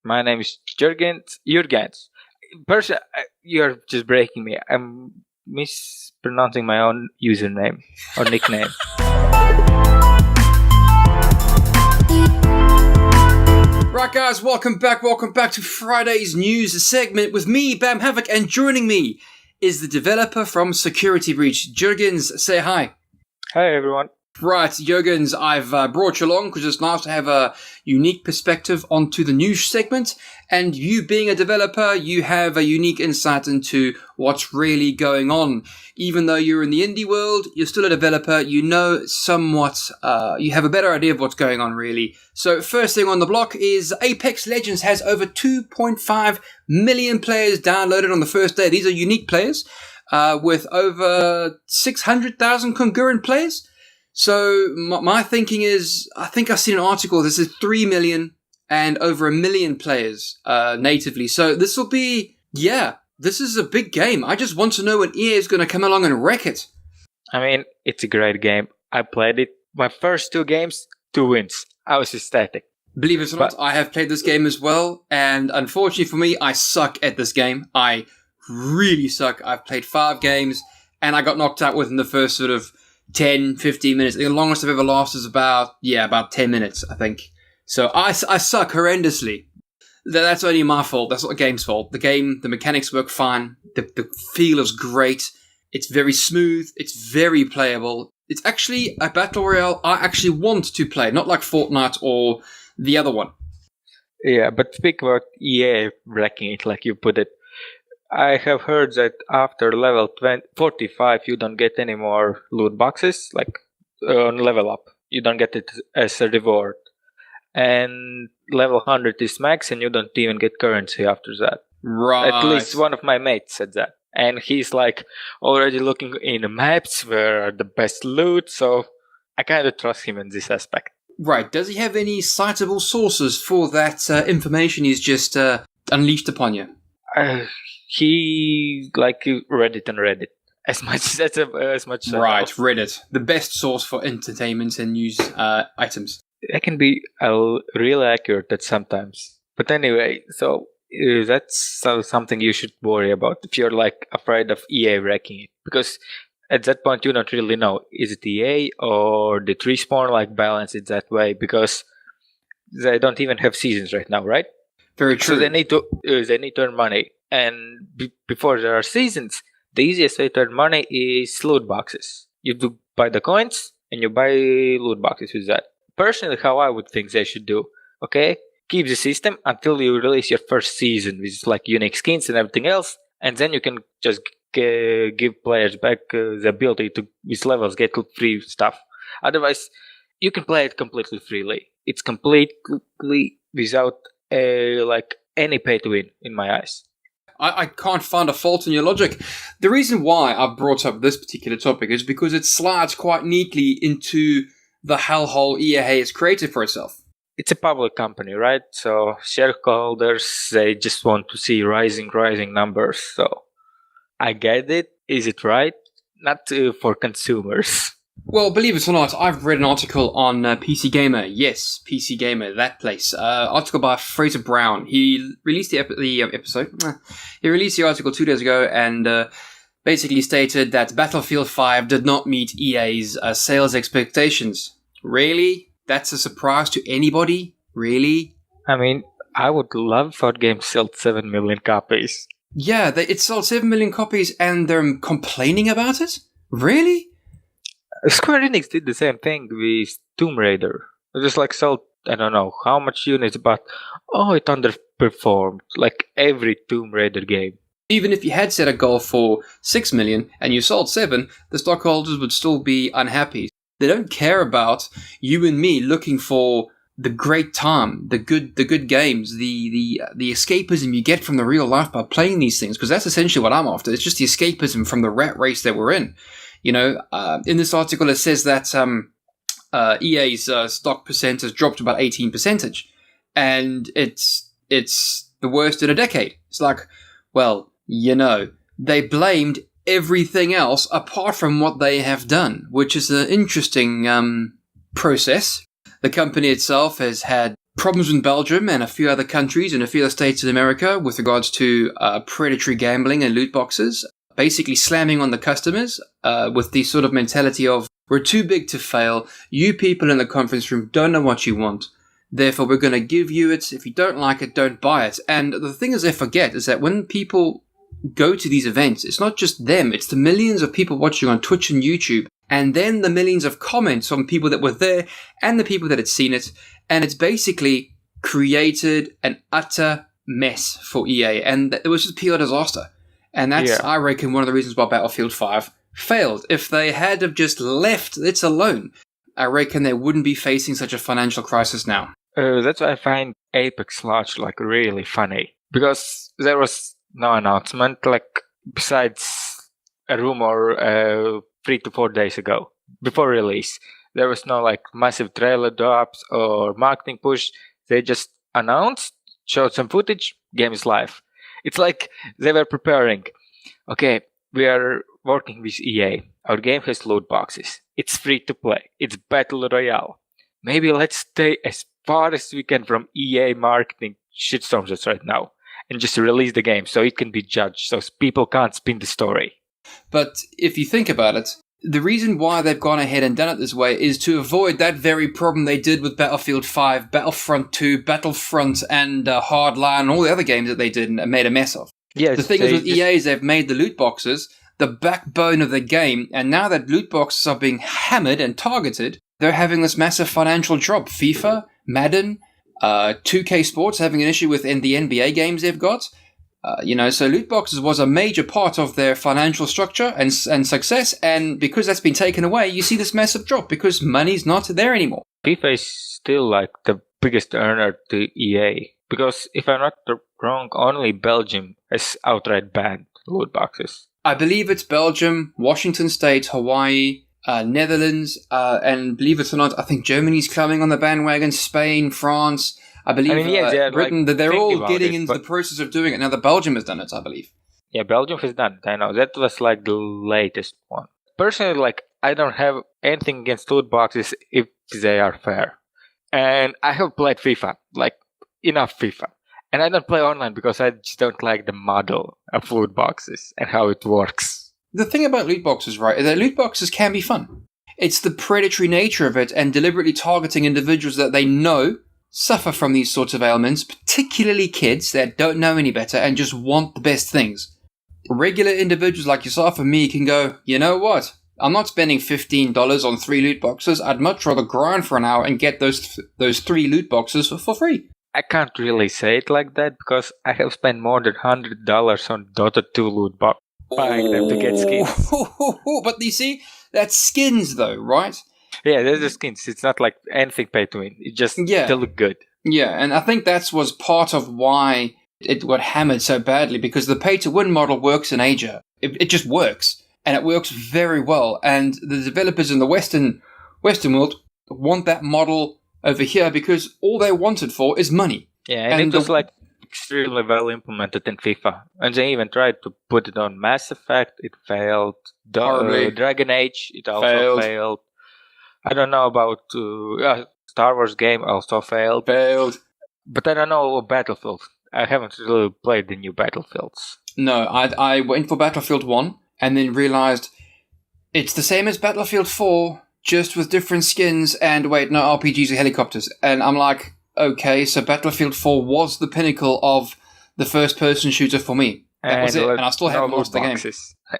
My name is Jurgens. Person, you're just breaking me. I'm mispronouncing my own username or nickname. Right, guys, welcome back to Friday's news segment with me, Bam Havoc, and joining me is the developer from Security Breach, Jurgens. Say hi. Hi, everyone. Right, Jurgens, I've brought you along because it's nice to have a unique perspective onto the news segment. And you being a developer, you have a unique insight into what's really going on. Even though you're in the indie world, you're still a developer. You know somewhat, you have a better idea of what's going on, really. So first thing on the block is Apex Legends has over 2.5 million players downloaded on the first day. These are unique players with over 600,000 concurrent players. So my thinking is, I think I've seen an article, this is 3 million and over 1 million players natively. So this will be, this is a big game. I just want to know when EA is going to come along and wreck it. I mean, it's a great game. I played it. My first 2 games, 2 wins. I was ecstatic. Believe it or not, I have played this game as well. And unfortunately for me, I suck at this game. I really suck. I've played 5 games and I got knocked out within the first sort of 10, 15 minutes. The longest I've ever lost is about 10 minutes, I think. So I suck horrendously. That's only my fault. That's not the game's fault. The mechanics work fine. The feel is great. It's very smooth. It's very playable. It's actually a battle royale I actually want to play, not like Fortnite or the other one. Yeah, but speak about EA wrecking it, like you put it. I have heard that after level 45, you don't get any more loot boxes, like on level up. You don't get it as a reward. And level 100 is max, and you don't even get currency after that. Right. At least one of my mates said that. And he's like already looking in the maps where are the best loot, so I kind of trust him in this aspect. Right. Does he have any citable sources for that information he's just unleashed upon you? He Reddit and Reddit as much. Right, Reddit, the best source for entertainment and news items. It can be really accurate at sometimes. But anyway, so that's something you should worry about if you're like afraid of EA wrecking it, because at that point you don't really know, is it EA or did Respawn like balance it that way, because they don't even have seasons right now, right? Very true. So they need to earn money. And before there are seasons, the easiest way to earn money is loot boxes. You do buy the coins and you buy loot boxes with that. Personally, how I would think they should do, okay? Keep the system until you release your first season with like unique skins and everything else, and then you can just give players back the ability to, with levels, get free stuff. Otherwise, you can play it completely freely. It's completely without any pay to win in my eyes. I can't find a fault in your logic. The reason why I've brought up this particular topic is because it slides quite neatly into the hellhole EA has created for itself. It's a public company, right? So shareholders, they just want to see rising numbers. So I get it. Is it right? Not for consumers. Well, believe it or not, I've read an article on PC Gamer. Yes, PC Gamer, that place. Article by Fraser Brown. He released the episode. He released the article 2 days ago and basically stated that Battlefield 5 did not meet EA's sales expectations. Really? That's a surprise to anybody? Really? I mean, I would love for games sold 7 million copies. Yeah, it sold 7 million copies and they're complaining about it? Really? Square Enix did the same thing with Tomb Raider. It just sold, I don't know how much units, but it underperformed like every Tomb Raider game. Even if you had set a goal for 6 million and you sold 7, the stockholders would still be unhappy. They don't care about you and me looking for the great time, the good games, the escapism you get from the real life by playing these things, because that's essentially what I'm after. It's just the escapism from the rat race that we're in. You know, in this article it says that EA's stock percent has dropped to about 18%, and it's the worst in a decade. It's like, well, you know, they blamed everything else apart from what they have done, which is an interesting process. The company itself has had problems in Belgium and a few other countries and a few other states in America with regards to predatory gambling and loot boxes, basically slamming on the customers with the sort of mentality of, we're too big to fail. You people in the conference room don't know what you want. Therefore, we're going to give you it. If you don't like it, don't buy it. And the thing is, they forget is that when people go to these events, it's not just them. It's the millions of people watching on Twitch and YouTube. And then the millions of comments from people that were there and the people that had seen it. And it's basically created an utter mess for EA. And it was just pure disaster. And that's, I reckon, one of the reasons why Battlefield 5 failed. If they had have just left it alone, I reckon they wouldn't be facing such a financial crisis now. That's why I find Apex launch like really funny. Because there was no announcement, like besides a rumor 3 to 4 days ago, before release. There was no like massive trailer drops or marketing push. They just announced, showed some footage, game is live. It's like they were preparing. Okay, we are working with EA. Our game has loot boxes. It's free to play. It's Battle Royale. Maybe let's stay as far as we can from EA marketing shitstorms right now and just release the game so it can be judged, so people can't spin the story. But if you think about it, the reason why they've gone ahead and done it this way is to avoid that very problem they did with Battlefield 5, Battlefront 2, Battlefront, and Hardline, and all the other games that they did and made a mess of. Yes, the thing is with EA is they've made the loot boxes the backbone of the game, and now that loot boxes are being hammered and targeted, they're having this massive financial drop. FIFA, Madden, 2K Sports having an issue with the NBA games they've got. So loot boxes was a major part of their financial structure and success, and because that's been taken away, you see this massive drop because money's not there anymore. FIFA is still like the biggest earner to EA because if I'm not wrong, only Belgium has outright banned loot boxes. I believe it's Belgium, Washington State, Hawaii, Netherlands, and believe it or not, I think Germany's climbing on the bandwagon, Spain, France. I believe Britain, that they're all getting into the process of doing it. Now, Belgium has done it, I believe. Yeah, Belgium has done it. I know. That was like the latest one. Personally, like, I don't have anything against loot boxes if they are fair. And I have played FIFA, like, enough FIFA. And I don't play online because I just don't like the model of loot boxes and how it works. The thing about loot boxes, right, is that loot boxes can be fun. It's the predatory nature of it and deliberately targeting individuals that they know suffer from these sorts of ailments, particularly kids that don't know any better and just want the best things. Regular individuals like yourself and me can go, you know what? I'm not spending $15 on 3 loot boxes. I'd much rather grind for an hour and get those 3 loot boxes for free. I can't really say it like that because I have spent more than $100 on Dota 2 loot box buying them to get skins. But you see, that's skins though, right? Yeah, there's the skins. It's not like anything pay to win. It just to look good. Yeah, and I think that was part of why it got hammered so badly, because the pay to win model works in Asia. It just works, and it works very well. And the developers in the Western world want that model over here because all they want it for is money. Yeah, and it was like extremely well implemented in FIFA. And they even tried to put it on Mass Effect. It failed. Dragon Age, it also failed. I don't know about Star Wars game also failed. But I don't know Battlefield. I haven't really played the new Battlefields. No, I went for Battlefield 1 and then realized it's the same as Battlefield 4, just with different skins and wait, no RPGs or helicopters. And I'm like, okay, so Battlefield 4 was the pinnacle of the first-person shooter for me. That was it, and I still haven't lost the game.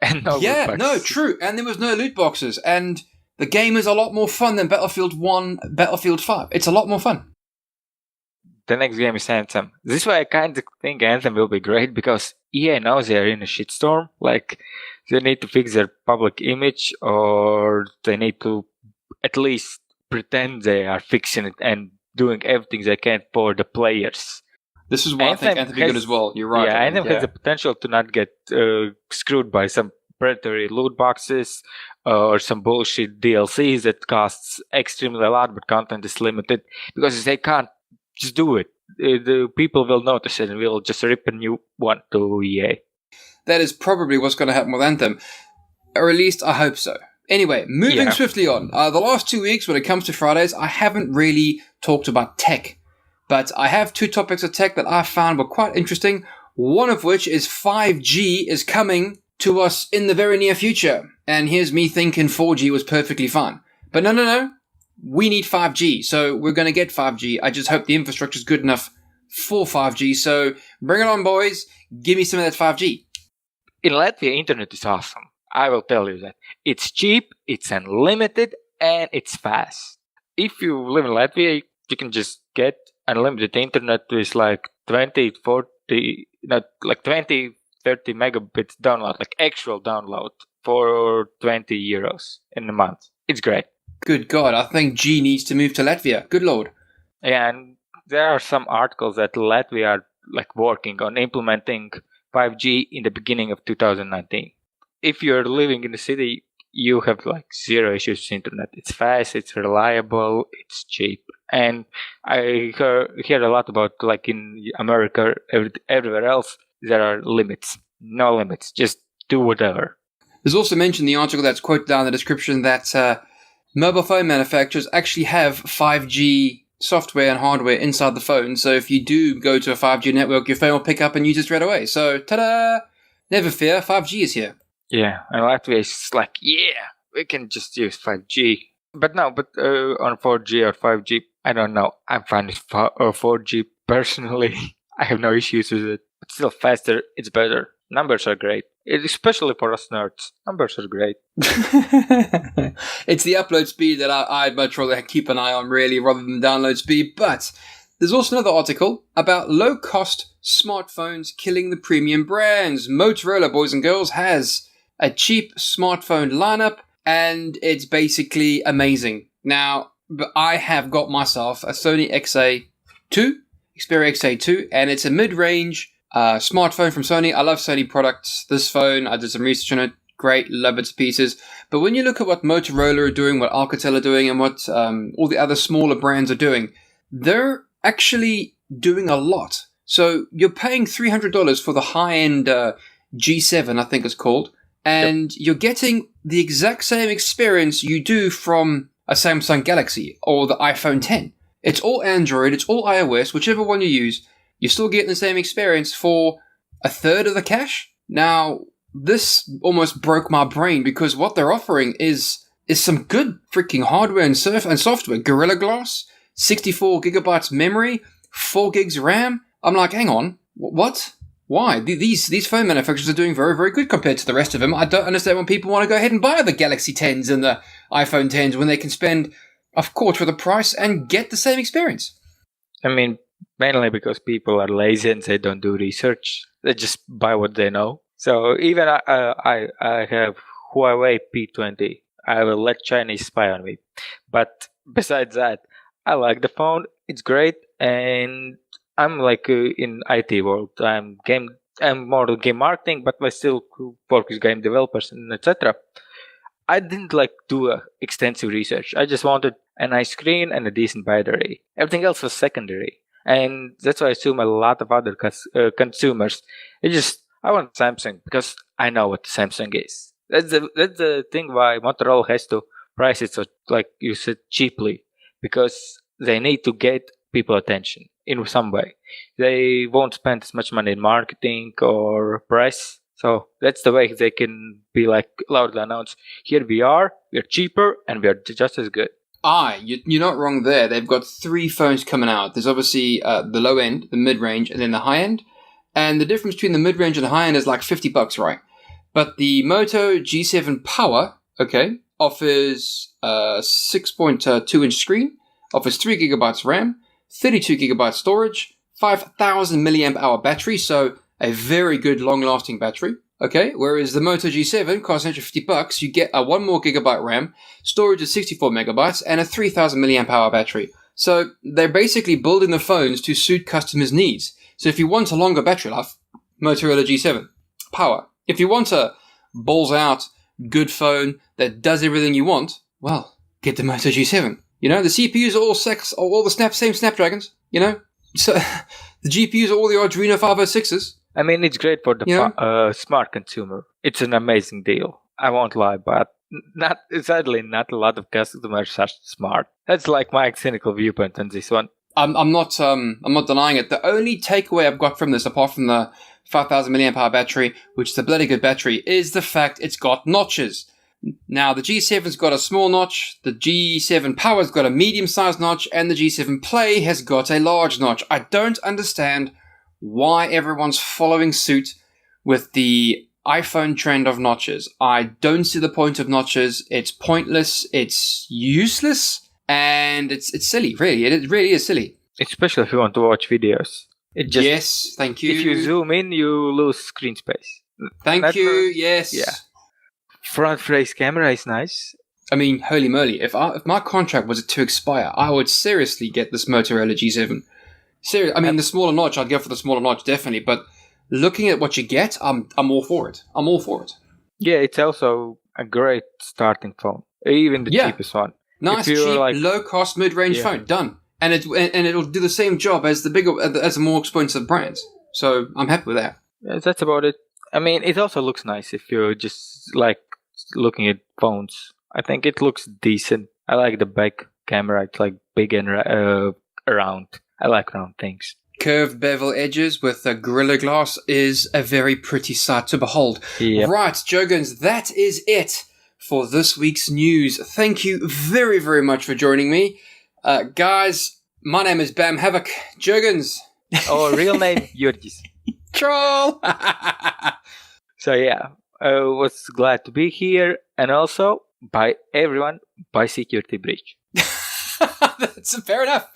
And true. And there was no loot boxes, and the game is a lot more fun than Battlefield 1, Battlefield 5. It's a lot more fun. The next game is Anthem. This is why I kind of think Anthem will be great, because EA knows they're in a shitstorm. Like, they need to fix their public image, or they need to at least pretend they are fixing it and doing everything they can for the players. This is why I think Anthem will be good as well. You're right. Yeah, Anthem has the potential to not get screwed by some predatory loot boxes or some bullshit DLCs that costs extremely a lot, but content is limited, because they can't just do it. The people will notice it and will just rip a new one to EA. That is probably what's going to happen with Anthem. Or at least I hope so. Anyway, moving swiftly on. The last 2 weeks, when it comes to Fridays, I haven't really talked about tech. But I have two topics of tech that I found were quite interesting. One of which is 5G is coming to us in the very near future. And here's me thinking 4G was perfectly fine. But no. We need 5G. So we're going to get 5G. I just hope the infrastructure is good enough for 5G. So bring it on, boys. Give me some of that 5G. In Latvia, internet is awesome. I will tell you that. It's cheap, it's unlimited, and it's fast. If you live in Latvia, you can just get unlimited internet with like 20, 40, not like 20, 30 megabits download, like actual download for 20 euros in a month. It's great. Good God, I think G needs to move to Latvia. Good Lord. And there are some articles that Latvia are like working on implementing 5G in the beginning of 2019. If you're living in the city, you have like zero issues with internet. It's fast, it's reliable, it's cheap. And I hear a lot about like in America, everywhere else, there are limits. No limits. Just do whatever. There's also mentioned in the article that's quoted down in the description that mobile phone manufacturers actually have 5G software and hardware inside the phone. So if you do go to a 5G network, your phone will pick up and use it straight away. So ta-da! Never fear, 5G is here. Yeah, and Latvia is like, yeah, we can just use 5G. But on 4G or 5G, I don't know. I'm fine with 4G personally. I have no issues with it. It's still faster, it's better. Numbers are great. Especially for us nerds. Numbers are great. It's the upload speed that I'd much rather keep an eye on, really, rather than download speed. But there's also another article about low-cost smartphones killing the premium brands. Motorola, boys and girls, has a cheap smartphone lineup, and it's basically amazing. Now, I have got myself a Sony XA2, Xperia XA2, and it's a mid-range smartphone from Sony. I love Sony products. This phone, I did some research on it. Great, love its pieces. But when you look at what Motorola are doing, what Alcatel are doing, and what all the other smaller brands are doing, they're actually doing a lot. So you're paying $300 for the high-end G7, I think it's called, and you're getting the exact same experience you do from a Samsung Galaxy or the iPhone 10. It's all Android, it's all iOS, whichever one you use. You're still getting the same experience for a third of the cash. Now, this almost broke my brain because what they're offering is some good freaking hardware and software. Gorilla Glass, 64 gigabytes memory, 4 gigs RAM. I'm like, hang on, what? Why? These phone manufacturers are doing very, very good compared to the rest of them. I don't understand when people want to go ahead and buy the Galaxy 10s and the iPhone 10s when they can spend a quarter of the price and get the same experience. I mean, mainly because people are lazy and they don't do research. They just buy what they know. So even I have Huawei P20. I will let Chinese spy on me. But besides that, I like the phone. It's great, and I'm like in IT world. I'm more game marketing, but I still work with game developers and etc. I didn't like do extensive research. I just wanted a nice screen and a decent battery. Everything else was secondary. And that's why I assume a lot of other consumers. I want Samsung because I know what Samsung is. That's the thing why Motorola has to price it so, like you said, cheaply, because they need to get people attention in some way. They won't spend as much money in marketing or press. So that's the way they can be like loudly announce, here we're cheaper and we're just as good. You're not wrong there. They've got 3 phones coming out. There's obviously the low end, the mid-range, and then the high end. And the difference between the mid-range and the high end is like $50, right? But the Moto G7 Power, okay, offers a 6.2-inch screen, offers 3 gigabytes RAM, 32 gigabytes storage, 5,000 milliamp hour battery, so a very good long-lasting battery. Okay, whereas the Moto G7 costs an extra $50, you get a 1 more gigabyte RAM, storage of 64 megabytes, and a 3,000 milliamp hour battery. So they're basically building the phones to suit customers' needs. So if you want a longer battery life, Motorola G7 Power. If you want a balls-out, good phone that does everything you want, well, get the Moto G7. You know, the CPUs are all the same Snapdragons, you know? So the GPUs are all the Arduino 506s. I mean, it's great for the smart consumer. It's an amazing deal. I won't lie, but sadly, not a lot of customers are smart. That's like my cynical viewpoint on this one. I'm not denying it. The only takeaway I've got from this, apart from the 5,000 milliamp hour battery, which is a bloody good battery, is the fact it's got notches. Now, the G7's got a small notch, the G7 Power's got a medium-sized notch, and the G7 Play has got a large notch. I don't understand why everyone's following suit with the iPhone trend of notches. I don't see the point of notches. It's pointless, it's useless, and it's silly, really. It really is silly. Especially if you want to watch videos. Yes, thank you. If you zoom in, you lose screen space. Thank you, yes. Yeah. Front face camera is nice. I mean, holy moly, if my contract was to expire, I would seriously get this Motorola G7. I mean, the smaller notch, I'd go for the smaller notch, definitely, but looking at what you get, I'm all for it. I'm all for it. Yeah, it's also a great starting phone. Even the cheapest one. Nice, cheap, low-cost, mid-range phone. Done. And it'll do the same job as the more expensive brands. So I'm happy with that. Yeah, that's about it. I mean, it also looks nice if you're just like looking at phones. I think it looks decent. I like the back camera. It's like big and round. I like round things. Curved bevel edges with a Gorilla Glass is a very pretty sight to behold. Yep. Right, Jurgens, that is it for this week's news. Thank you very, very much for joining me. Guys, my name is Bam Havoc. Jurgens. Oh, real name, Jurgis. Troll! So yeah, I was glad to be here. And also, buy security breach. That's fair enough.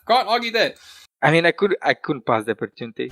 Can't argue that. I mean, I couldn't pass the opportunity.